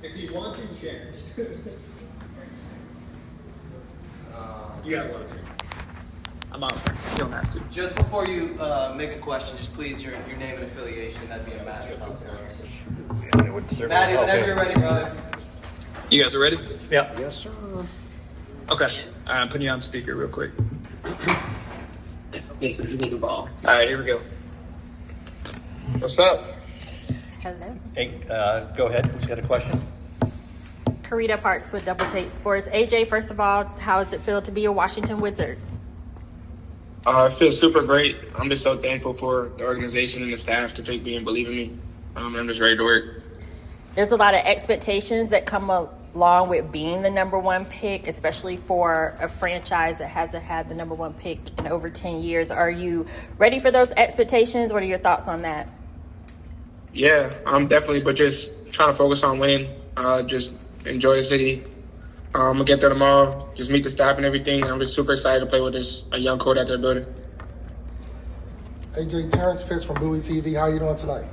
If you want to, you can. You gotta want to. I'm out. You don't have to. Just before you make a question, just please your name and affiliation. That'd be a massive help to us. Maddie, whenever you're ready, brother. You guys are ready? Yeah. Yes, sir. Okay. I'm putting you on speaker real quick. Yes, you need the ball. All right, here we go. What's up? Hello. Hey, go ahead. Who's got a question? Karita Parks with Double Take Sports. AJ, first of all, how does it feel to be a Washington Wizard? I feel super great. I'm just so thankful for the organization and the staff to pick me and believe in me. I'm just ready to work. There's a lot of expectations that come along with being the number one pick, especially for a franchise that hasn't had the number one pick in over 10 years. Are you ready for those expectations? What are your thoughts on that? Yeah, I'm definitely, but just trying to focus on winning. Just enjoy the city. I'm going to get there tomorrow, just meet the staff and everything. I'm just super excited to play with a young core that they're building. AJ, Terrence Pitts from Bowie TV. How are you doing tonight?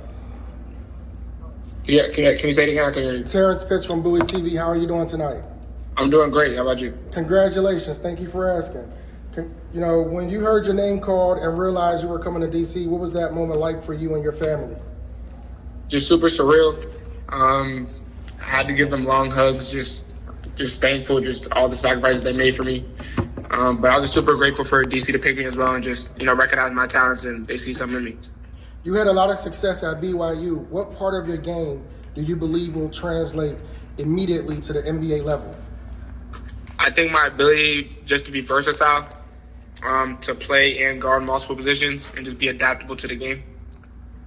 Yeah, can you say it again? I can hear you. Terrence Pitts from Bowie TV. How are you doing tonight? I'm doing great. How about you? Congratulations. Thank you for asking. You know, when you heard your name called and realized you were coming to D.C., what was that moment like for you and your family? Just super surreal. I had to give them long hugs, just thankful, just all the sacrifices they made for me. But I was just super grateful for DC to pick me as well and just, recognize my talents and they see something in me. You had a lot of success at BYU. What part of your game do you believe will translate immediately to the NBA level? I think my ability just to be versatile, to play and guard multiple positions and just be adaptable to the game.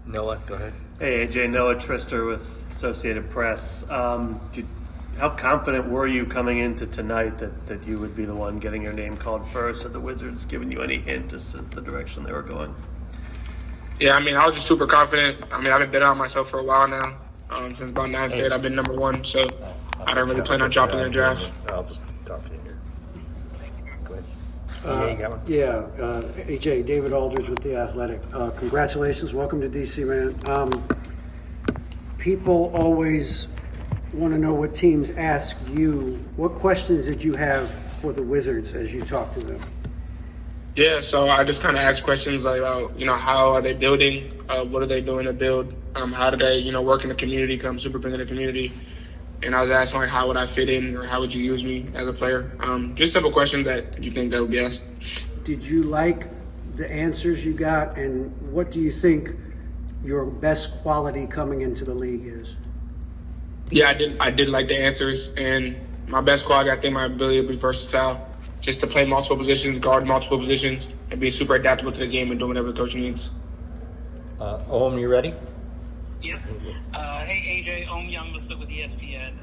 Noah, go ahead. Hey, AJ, Noah Trister with Associated Press. How confident were you coming into tonight that you would be the one getting your name called first? Had the Wizards given you any hint as to the direction they were going? Yeah, I was just super confident. I've been betting on myself for a while now. Since about 9th grade, I've been number one, so I don't really plan on dropping in the draft. I'll just talk to you here. Go ahead. AJ, David Aldridge with The Athletic. Congratulations. Welcome to DC, man. People always want to know what teams ask you. What questions did you have for the Wizards as you talk to them? Yeah, so I just kind of asked questions like, how are they building? What are they doing to build? How do they, work in the community, become super big in the community? And I was asking, how would I fit in or how would you use me as a player? Just simple questions that you think they would be asked. Did you like the answers you got, and what do you think your best quality coming into the league is? Yeah, I did like the answers, and my best quality, I think my ability to be versatile, just to play multiple positions, guard multiple positions, and be super adaptable to the game and do whatever the coach needs. Ohm, you ready? Yeah. Hey, AJ, Ohm Youngbuster with ESPN.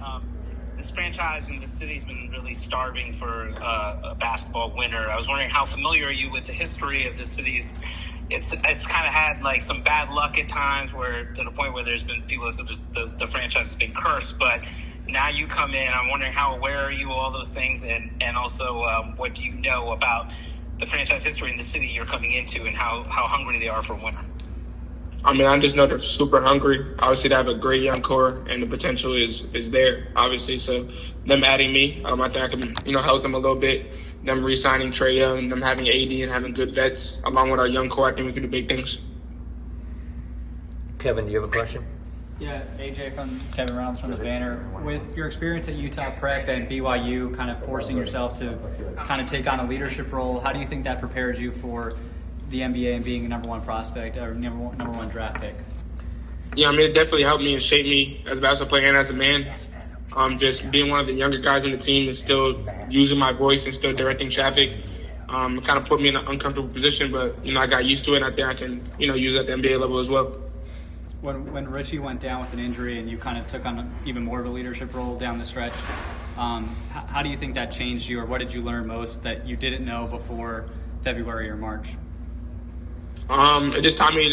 This franchise in the city's been really starving for a basketball winner. I was wondering how familiar are you with the history of the city's. It's kind of had like some bad luck at times, where to the point where there's been people that said the franchise has been cursed. But now you come in, I'm wondering how aware are you of all those things, and also what do you know about the franchise history in the city you're coming into, and how hungry they are for a winner? I just know they're super hungry. Obviously, they have a great young core, and the potential is there, obviously. So them adding me, I think I can, help them a little bit. Them re-signing Trae Young, them having AD and having good vets, along with our young core, I think we can do big things. Kevin, do you have a question? Yeah, AJ from Kevin Rounds from the Banner. With your experience at Utah Prep and BYU, kind of forcing yourself to kind of take on a leadership role, how do you think that prepares you for the NBA and being a number one prospect or number one draft pick? Yeah, it definitely helped me and shaped me as a basketball player and as a man. Just being one of the younger guys on the team and still using my voice and still directing traffic, kind of put me in an uncomfortable position, but, I got used to it, and I think I can, use it at the NBA level as well. When Richie went down with an injury and you kind of took on even more of a leadership role down the stretch, how do you think that changed you, or what did you learn most that you didn't know before February or March? It just taught me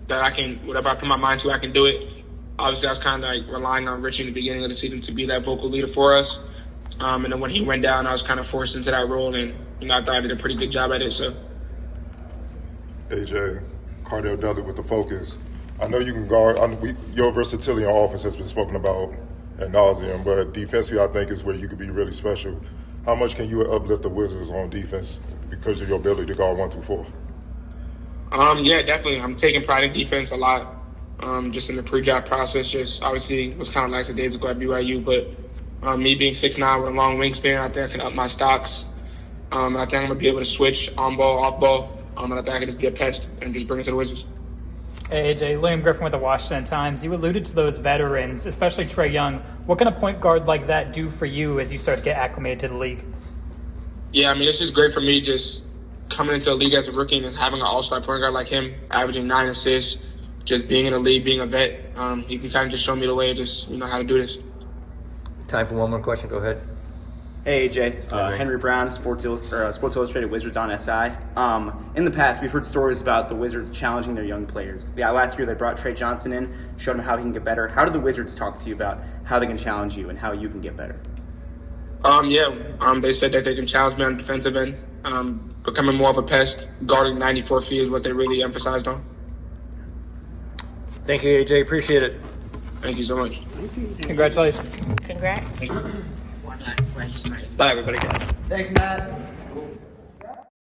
that I can, whatever I put my mind to, I can do it. Obviously, I was kind of like relying on Richie in the beginning of the season to be that vocal leader for us. And then when he went down, I was kind of forced into that role, and I thought I did a pretty good job at it. So, AJ, Cardell Dudley with the Focus. I know you can guard. Your versatility on offense has been spoken about ad nauseum, but defensively, I think is where you could be really special. How much can you uplift the Wizards on defense because of your ability to guard 1 through 4? Yeah, definitely. I'm taking pride in defense a lot. Just in the pre-draft process, just obviously was kind of nice the days ago at BYU, but me being 6'9" with a long wingspan, I think I can up my stocks. And I think I'm gonna be able to switch on ball, off ball. And I think I can just be a pest and just bring it to the Wizards. Hey, AJ, Liam Griffin with the Washington Times. You alluded to those veterans, especially Trae Young. What can a point guard like that do for you as you start to get acclimated to the league? Yeah, I mean, it's just great for me just coming into the league as a rookie and having an all-star point guard like him, averaging 9 assists, just being in the league, being a vet. He can kind of just show me the way, just how to do this. Time for one more question. Go ahead. Hey, AJ. Henry Brown, Sports Illustrated Wizards on SI. In the past, we've heard stories about the Wizards challenging their young players. Yeah, last year they brought Trey Johnson in, showed him how he can get better. How did the Wizards talk to you about how they can challenge you and how you can get better? They said that they can challenge me on the defensive end. Becoming more of a pest, guarding 94 feet is what they really emphasized on. Thank you, AJ. Appreciate it. Thank you so much. Congratulations. Congrats. One last question. Bye, everybody. Thanks, Matt.